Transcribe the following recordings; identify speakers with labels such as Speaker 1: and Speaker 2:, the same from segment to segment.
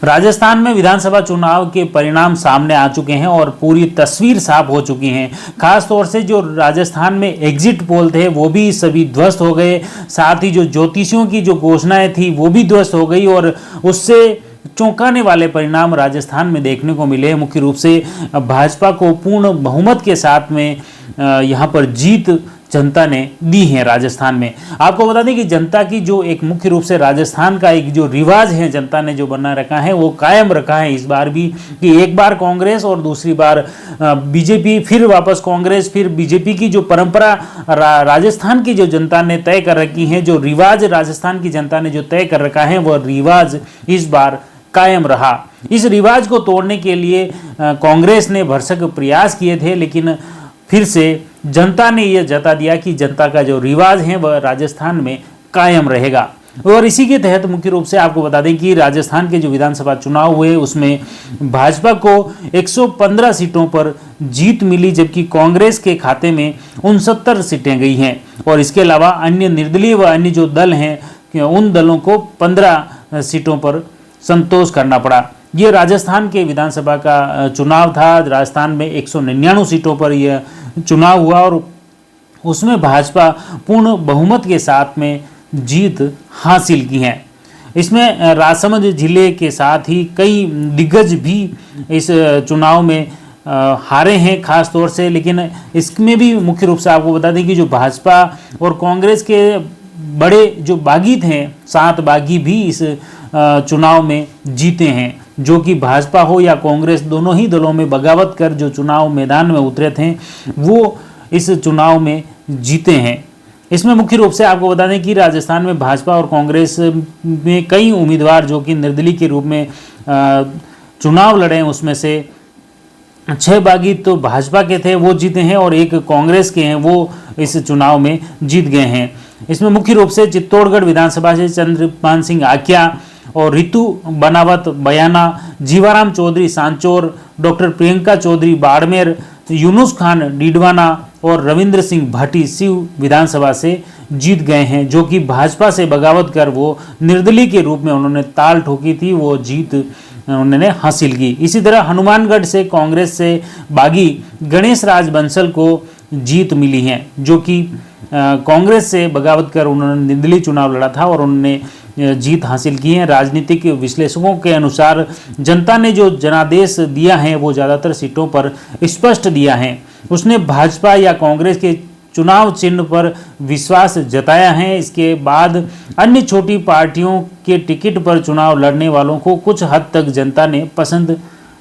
Speaker 1: राजस्थान में विधानसभा चुनाव के परिणाम सामने आ चुके हैं और पूरी तस्वीर साफ हो चुकी है। खास तौर से जो राजस्थान में एग्जिट पोल थे वो भी सभी ध्वस्त हो गए, साथ ही जो ज्योतिषियों की जो घोषणाएं थी वो भी ध्वस्त हो गई और उससे चौंकाने वाले परिणाम राजस्थान में देखने को मिले। मुख्य रूप से भाजपा को पूर्ण बहुमत के साथ में यहाँ पर जीत जनता ने दी है राजस्थान में। आपको बता दें कि जनता की जो एक मुख्य रूप से राजस्थान का एक जो रिवाज है जनता ने जो बना रखा है वो कायम रखा है इस बार भी, कि एक बार कांग्रेस और दूसरी बार बीजेपी, फिर वापस कांग्रेस, फिर बीजेपी की जो परंपरा राजस्थान की जो जनता ने तय कर रखी है, जो रिवाज राजस्थान की जनता ने जो तय कर रखा है वो रिवाज इस बार कायम रहा। इस रिवाज को तोड़ने के लिए कांग्रेस ने भरसक प्रयास किए थे, लेकिन फिर से जनता ने यह जता दिया कि जनता का जो रिवाज है वह राजस्थान में कायम रहेगा। और इसी के तहत मुख्य रूप से आपको बता दें कि राजस्थान के जो विधानसभा चुनाव हुए उसमें भाजपा को 115 सीटों पर जीत मिली, जबकि कांग्रेस के खाते में 69 सीटें गई हैं। और इसके अलावा अन्य निर्दलीय व अन्य जो दल हैं उन दलों को 15 सीटों पर संतोष करना पड़ा। ये राजस्थान के विधानसभा का चुनाव था। राजस्थान में 199 सीटों पर यह चुनाव हुआ और उसमें भाजपा पूर्ण बहुमत के साथ में जीत हासिल की है। इसमें राजसमंद जिले के साथ ही कई दिग्गज भी इस चुनाव में हारे हैं खास तौर से, लेकिन इसमें भी मुख्य रूप से आपको बता दें कि जो भाजपा और कांग्रेस के बड़े जो बागी थे, 7 बागी भी इस चुनाव में जीते हैं, जो कि भाजपा हो या कांग्रेस दोनों ही दलों में बगावत कर जो चुनाव मैदान में उतरे थे वो इस चुनाव में जीते हैं। इसमें मुख्य रूप से आपको बता दें कि राजस्थान में भाजपा और कांग्रेस में कई उम्मीदवार जो कि निर्दलीय के रूप में चुनाव लड़े हैं, उसमें से 6 बागी तो भाजपा के थे वो जीते हैं और 1 कांग्रेस के हैं वो इस चुनाव में जीत गए हैं। इसमें मुख्य रूप से चित्तौड़गढ़ विधानसभा से चंद्रपाल सिंह आक्या और रितु बनावत बयाना, जीवाराम चौधरी सांचौर, डॉक्टर प्रियंका चौधरी बाड़मेर, यूनुस खान डीडवाना और रविंद्र सिंह भाटी सिव विधानसभा से जीत गए हैं, जो कि भाजपा से बगावत कर वो निर्दलीय के रूप में उन्होंने ताल ठोकी थी, वो जीत उन्होंने हासिल की। इसी तरह हनुमानगढ़ से कांग्रेस से बागी गणेश राज बंसल को जीत मिली है, जो कि कांग्रेस से बगावत कर उन्होंने निर्दलीय चुनाव लड़ा था और उन्होंने जीत हासिल की है। राजनीतिक विश्लेषकों के अनुसार जनता ने जो जनादेश दिया है वो ज़्यादातर सीटों पर स्पष्ट दिया है। उसने भाजपा या कांग्रेस के चुनाव चिन्ह पर विश्वास जताया है। इसके बाद अन्य छोटी पार्टियों के टिकट पर चुनाव लड़ने वालों को कुछ हद तक जनता ने पसंद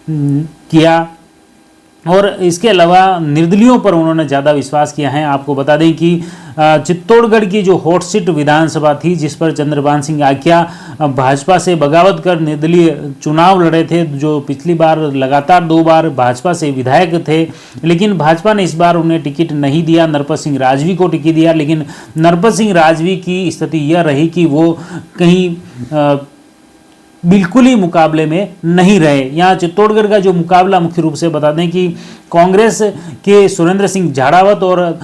Speaker 1: किया और इसके अलावा निर्दलियों पर उन्होंने ज़्यादा विश्वास किया है। आपको बता दें कि चित्तौड़गढ़ की जो हॉट सीट विधानसभा थी जिस पर चंद्रपाल सिंह आक्या भाजपा से बगावत कर निर्दलीय चुनाव लड़े थे, जो पिछली बार लगातार 2 बार भाजपा से विधायक थे, लेकिन भाजपा ने इस बार उन्हें टिकट नहीं दिया, नरपत सिंह राजवी को टिकट दिया। लेकिन नरपत सिंह राजवी की स्थिति यह रही कि वो कहीं बिल्कुल ही मुकाबले में नहीं रहे। यहाँ चित्तौड़गढ़ का जो मुकाबला मुख्य रूप से बता दें कि कांग्रेस के सुरेंद्र सिंह झाड़ावत और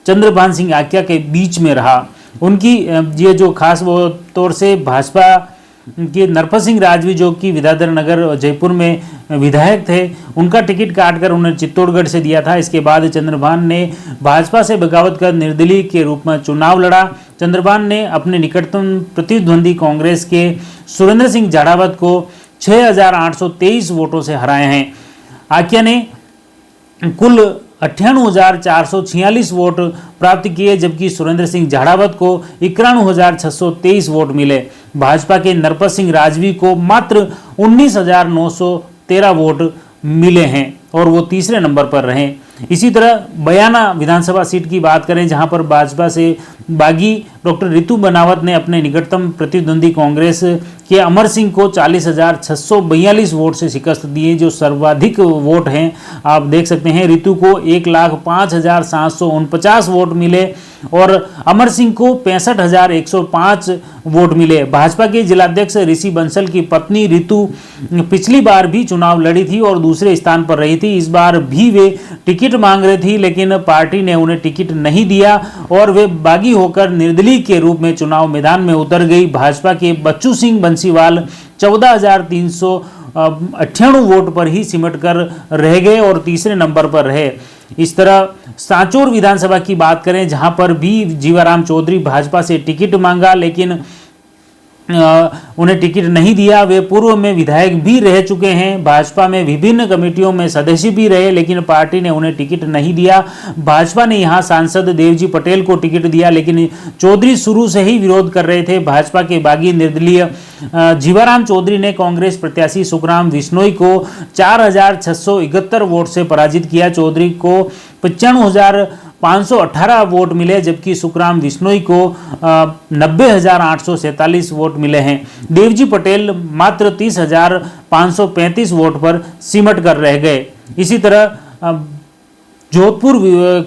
Speaker 1: चंद्रपाल सिंह आक्या के बीच में रहा। उनकी ये जो खास वो तौर से भाजपा के नरपत सिंह राजवी जो कि विद्याधर नगर जयपुर में विधायक थे, उनका टिकट काटकर उन्हें चित्तौड़गढ़ से दिया था। इसके बाद चंद्रभान ने भाजपा से बगावत कर निर्दलीय के रूप में चुनाव लड़ा। चंद्रभान ने अपने निकटतम प्रतिद्वंदी कांग्रेस के सुरेंद्र सिंह झाड़ावत को 6,823 वोटों से हराए हैं। आक्या ने कुल 98,446 वोट प्राप्त किए, जबकि सुरेंद्र सिंह झाड़ावत को 91,623 वोट मिले। भाजपा के नरपत सिंह राजवी को मात्र 19,913 वोट मिले हैं और वो तीसरे नंबर पर रहे। इसी तरह बयाना विधानसभा सीट की बात करें, जहां पर भाजपा से बागी डॉक्टर रितु बनावत ने अपने निकटतम प्रतिद्वंदी कांग्रेस के अमर सिंह को 40,642 वोट से शिकस्त दिए, जो सर्वाधिक वोट हैं। आप देख सकते हैं रितु को 1,05,749 वोट मिले और अमर सिंह को 65,105 वोट मिले। भाजपा के जिलाध्यक्ष ऋषि बंसल की पत्नी रितु पिछली बार भी चुनाव लड़ी थी और दूसरे स्थान पर रही थी। इस बार भी वे टिकट मांग रही थी, लेकिन पार्टी ने उन्हें टिकट नहीं दिया और वे बागी होकर निर्दलीय के रूप में चुनाव मैदान में उतर गई। भाजपा के बच्चू सिंह बंसीवाल 14,398 वोट पर ही सिमट कर रह गए और तीसरे नंबर पर रहे। इस तरह सांचौर विधानसभा की बात करें, जहां पर भी जीवाराम चौधरी भाजपा से टिकट मांगा, लेकिन उन्हें टिकट नहीं दिया। वे पूर्व में विधायक भी रह चुके हैं, भाजपा में विभिन्न कमेटियों में सदस्य भी रहे, लेकिन पार्टी ने उन्हें टिकट नहीं दिया। भाजपा ने यहां सांसद देवजी पटेल को टिकट दिया, लेकिन चौधरी शुरू से ही विरोध कर रहे थे। भाजपा के बागी निर्दलीय जीवाराम चौधरी ने कांग्रेस प्रत्याशी सुखराम बिश्नोई को 4,671 वोट से पराजित किया। चौधरी को 95,518 वोट मिले, जबकि सुखराम बिश्नोई को 90,847 वोट मिले हैं। देवजी पटेल मात्र 30,535 वोट पर सिमट कर रह गए। इसी तरह जोधपुर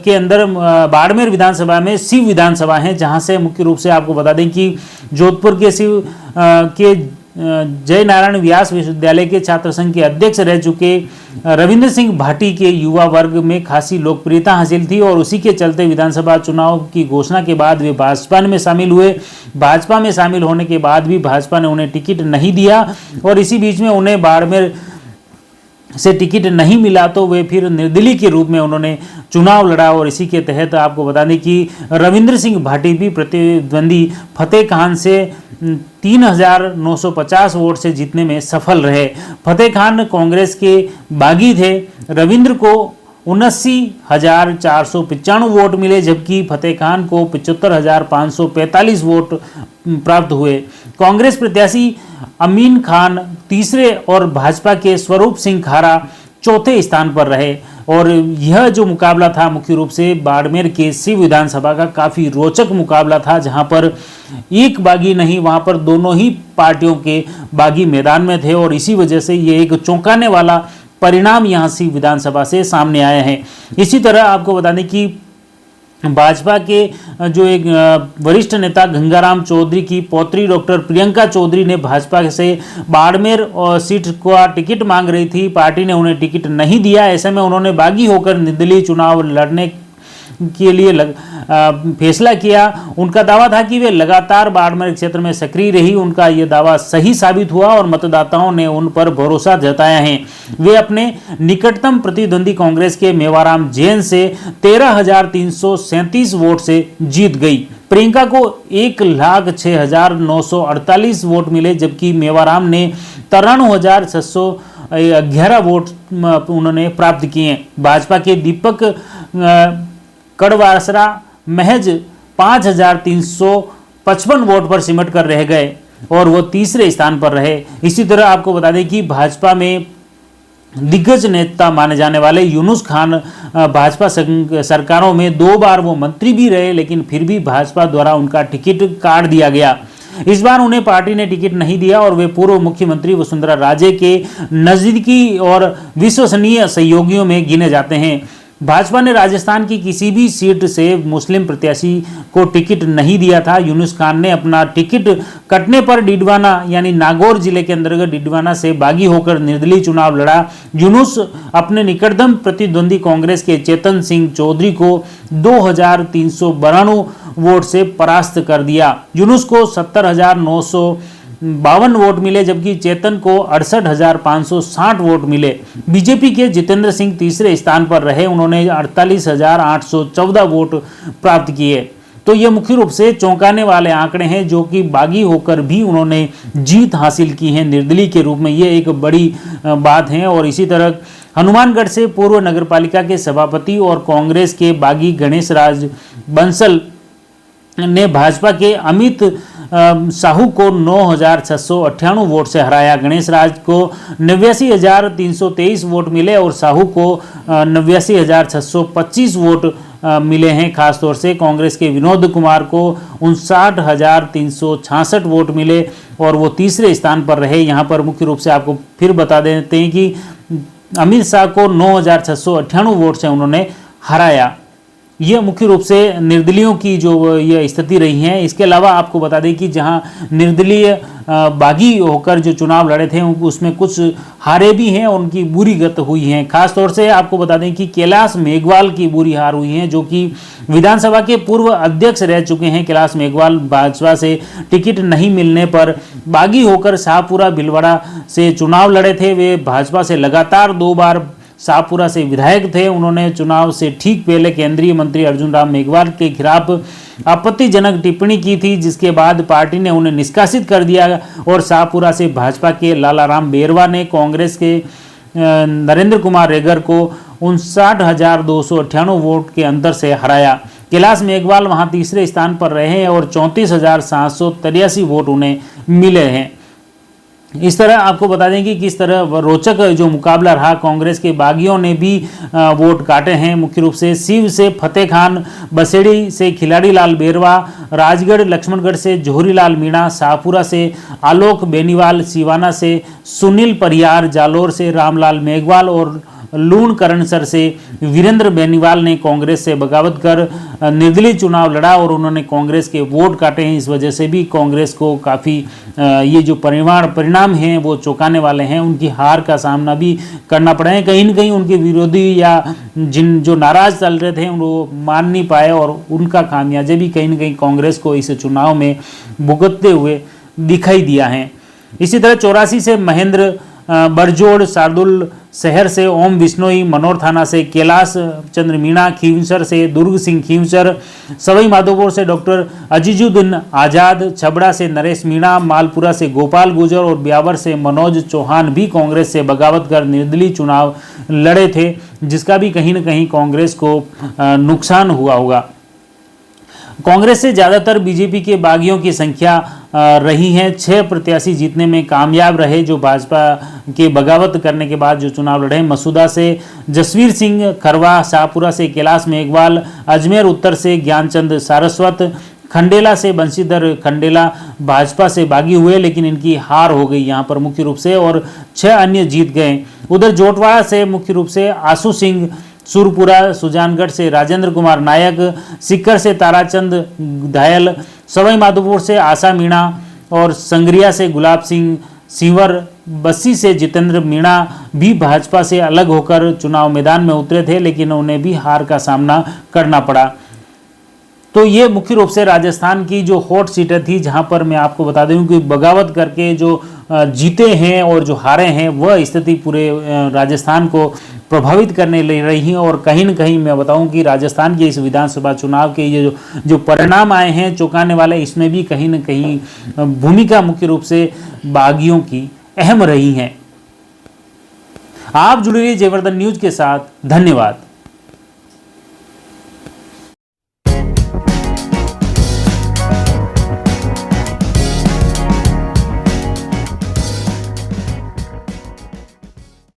Speaker 1: के अंदर बाड़मेर विधानसभा में शिव विधानसभा है, जहां से मुख्य रूप से आपको बता दें कि जोधपुर के शिव के जय नारायण व्यास विश्वविद्यालय के छात्र संघ के अध्यक्ष रह चुके रविंद्र सिंह भाटी के युवा वर्ग में खासी लोकप्रियता हासिल थी और उसी के चलते विधानसभा चुनाव की घोषणा के बाद वे भाजपा में शामिल हुए। भाजपा में शामिल होने के बाद भी भाजपा ने उन्हें टिकट नहीं दिया और इसी बीच में उन्हें बाड़मेर से टिकट नहीं मिला, तो वे फिर निर्दलीय के रूप में उन्होंने चुनाव लड़ा और इसी के तहत आपको बता दें कि रविंद्र सिंह भाटी भी प्रतिद्वंदी फतेह खान से 3,950 वोट से जीतने में सफल रहे। फतेह खान कांग्रेस के बागी थे। रविंद्र को 79,495 वोट मिले, जबकि फतेह खान को 75,545 वोट प्राप्त हुए। कांग्रेस प्रत्याशी अमीन खान तीसरे और भाजपा के स्वरूप सिंह खारा चौथे स्थान पर रहे। और यह जो मुकाबला था मुख्य रूप से बाड़मेर के शिव विधानसभा का काफ़ी रोचक मुकाबला था, जहां पर एक बागी नहीं, वहां पर दोनों ही पार्टियों के बागी मैदान में थे और इसी वजह से ये एक चौंकाने वाला परिणाम यहां शिव विधानसभा से सामने आए हैं। इसी तरह आपको बता दें कि भाजपा के जो एक वरिष्ठ नेता गंगाराम चौधरी की पौत्री डॉक्टर प्रियंका चौधरी ने भाजपा से बाड़मेर सीट का टिकट मांग रही थी। पार्टी ने उन्हें टिकट नहीं दिया। ऐसे में उन्होंने बागी होकर निर्दलीय चुनाव लड़ने के लिए फैसला किया। उनका दावा था कि वे लगातार बाड़मेर क्षेत्र में सक्रिय रही। उनका यह दावा सही साबित हुआ और मतदाताओं ने उन पर भरोसा जताया है। वे अपने निकटतम प्रतिद्वंदी कांग्रेस के मेवाराम जैन से 13,337 वोट से जीत गई। प्रियंका को 1,06,948 वोट मिले, जबकि मेवाराम ने 93,611 वोट उन्होंने प्राप्त किए। भाजपा के दीपक कड़वासरा महज 5,355 वोट पर सिमट कर रह गए और वो तीसरे स्थान पर रहे। इसी तरह आपको बता दें कि भाजपा में दिग्गज नेता माने जाने वाले यूनुस खान भाजपा सरकारों में 2 बार वो मंत्री भी रहे, लेकिन फिर भी भाजपा द्वारा उनका टिकट काट दिया गया। इस बार उन्हें पार्टी ने टिकट नहीं दिया और वे पूर्व मुख्यमंत्री वसुंधरा राजे के नजदीकी और विश्वसनीय सहयोगियों में गिने जाते हैं। भाजपा ने राजस्थान की किसी भी सीट से मुस्लिम प्रत्याशी को टिकट नहीं दिया था। यूनुस खान ने अपना टिकट कटने पर डिडवाना यानी नागौर जिले के अंतर्गत डिडवाना से बागी होकर निर्दलीय चुनाव लड़ा। यूनुस अपने निकटतम प्रतिद्वंदी कांग्रेस के चेतन सिंह चौधरी को 2,392 वोट से परास्त कर दिया। यूनुस को 70,952 वोट मिले, जबकि चेतन को 68,560 वोट मिले। बीजेपी के जितेंद्र सिंह तीसरे स्थान पर रहे। उन्होंने 48,814 वोट प्राप्त किए। तो ये मुख्य रूप से चौंकाने वाले आंकड़े हैं, जो कि बागी होकर भी उन्होंने जीत हासिल की है निर्दलीय के रूप में। ये एक बड़ी बात है। और इसी तरह हनुमानगढ़ से पूर्व नगरपालिका के सभापति और कांग्रेस के बागी गणेश राज बंसल ने भाजपा के अमित साहू को 9,698 वोट से हराया। गणेश राज को 89,323 वोट मिले और साहू को 89,625 वोट मिले हैं। खासतौर से कांग्रेस के विनोद कुमार को 59,366 वोट मिले और वो तीसरे स्थान पर रहे। यहाँ पर मुख्य रूप से आपको फिर बता देते हैं कि अमित शाह को 9,698 वोट से उन्होंने हराया। यह मुख्य रूप से निर्दलीयों की जो यह स्थिति रही है। इसके अलावा आपको बता दें कि जहां निर्दलीय बागी होकर जो चुनाव लड़े थे उसमें कुछ हारे भी हैं और उनकी बुरी गत हुई है। खासतौर से आपको बता दें कि कैलाश मेघवाल की बुरी हार हुई है, जो कि विधानसभा के पूर्व अध्यक्ष रह चुके हैं। कैलाश मेघवाल भाजपा से टिकट नहीं मिलने पर बागी होकर शाहपुरा भीलवाड़ा से चुनाव लड़े थे। वे भाजपा से लगातार 2 बार शाहपुरा से विधायक थे। उन्होंने चुनाव से ठीक पहले केंद्रीय मंत्री अर्जुन राम मेघवाल के खिलाफ आपत्तिजनक टिप्पणी की थी, जिसके बाद पार्टी ने उन्हें निष्कासित कर दिया और शाहपुरा से भाजपा के लालाराम बेरवा ने कांग्रेस के नरेंद्र कुमार रेगर को 59,298 वोट के अंतर से हराया। कैलाश मेघवाल वहां तीसरे स्थान पर रहे हैं और 34,783 वोट उन्हें मिले हैं। इस तरह आपको बता दें कि किस तरह रोचक जो मुकाबला रहा, कांग्रेस के बागियों ने भी वोट काटे हैं। मुख्य रूप से शिव से फतेह खान, बसेड़ी से खिलाड़ी लाल बेरवा, राजगढ़ लक्ष्मणगढ़ से जोहरी लाल मीणा, शाहपुरा से आलोक बेनीवाल, सिवाना से सुनील परियार, जालोर से रामलाल मेघवाल और लूण करणसर से वीरेंद्र बेनीवाल ने कांग्रेस से बगावत कर निर्दलीय चुनाव लड़ा और उन्होंने कांग्रेस के वोट काटे हैं। इस वजह से भी कांग्रेस को काफ़ी ये जो परिणाम हैं वो चौंकाने वाले हैं। उनकी हार का सामना भी करना पड़ा है। कहीं न कहीं उनके विरोधी या जिन जो नाराज चल रहे थे वो मान नहीं पाए और उनका खामियाजा भी कहीं न कहीं कांग्रेस को इस चुनाव में भुगतते हुए दिखाई दिया है। इसी तरह 84 से महेंद्र बरजोड़, शार्दुल शहर से ओम बिश्नोई, मनोर थाना से कैलाश चंद्र मीणा, खींवसर से दुर्ग सिंह खींवसर, सवाई माधोपुर से डॉक्टर अजीजुद्दीन आजाद, छबड़ा से नरेश मीणा, मालपुरा से गोपाल गुजर और ब्यावर से मनोज चौहान भी कांग्रेस से बगावत कर निर्दलीय चुनाव लड़े थे, जिसका भी कहीं न कहीं कांग्रेस को नुकसान हुआ होगा। कांग्रेस से ज़्यादातर बीजेपी के बागियों की संख्या रही है। 6 प्रत्याशी जीतने में कामयाब रहे जो भाजपा के बगावत करने के बाद जो चुनाव लड़े। मसूदा से जसवीर सिंह खरवा, शाहपुरा से कैलाश मेघवाल, अजमेर उत्तर से ज्ञानचंद सारस्वत, खंडेला से बंशीधर खंडेला भाजपा से बागी हुए, लेकिन इनकी हार हो गई यहाँ पर मुख्य रूप से, और 6 अन्य जीत गए। उधर जोटवाड़ा से मुख्य रूप से आशु सिंह, सूरपुरा सुजानगढ़ से राजेंद्र कुमार नायक, सिक्कर से ताराचंद घायल, सवाई माधोपुर से आशा मीणा और संग्रिया से गुलाब सिंह सिंवर, बस्सी से जितेंद्र मीणा भी भाजपा से अलग होकर चुनाव मैदान में उतरे थे, लेकिन उन्हें भी हार का सामना करना पड़ा। तो ये मुख्य रूप से राजस्थान की जो हॉट सीटें थी, जहां पर मैं आपको बता दूं कि बगावत करके जो जीते हैं और जो हारे हैं वह स्थिति पूरे राजस्थान को प्रभावित करने ले रही हैं। और कहीं न कहीं मैं बताऊं कि राजस्थान के इस विधानसभा चुनाव के ये जो परिणाम आए हैं चौंकाने वाले, इसमें भी कहीं न कहीं भूमिका मुख्य रूप से बागियों की अहम रही है। आप जुड़े रहिए जयवर्धन न्यूज के साथ। धन्यवाद।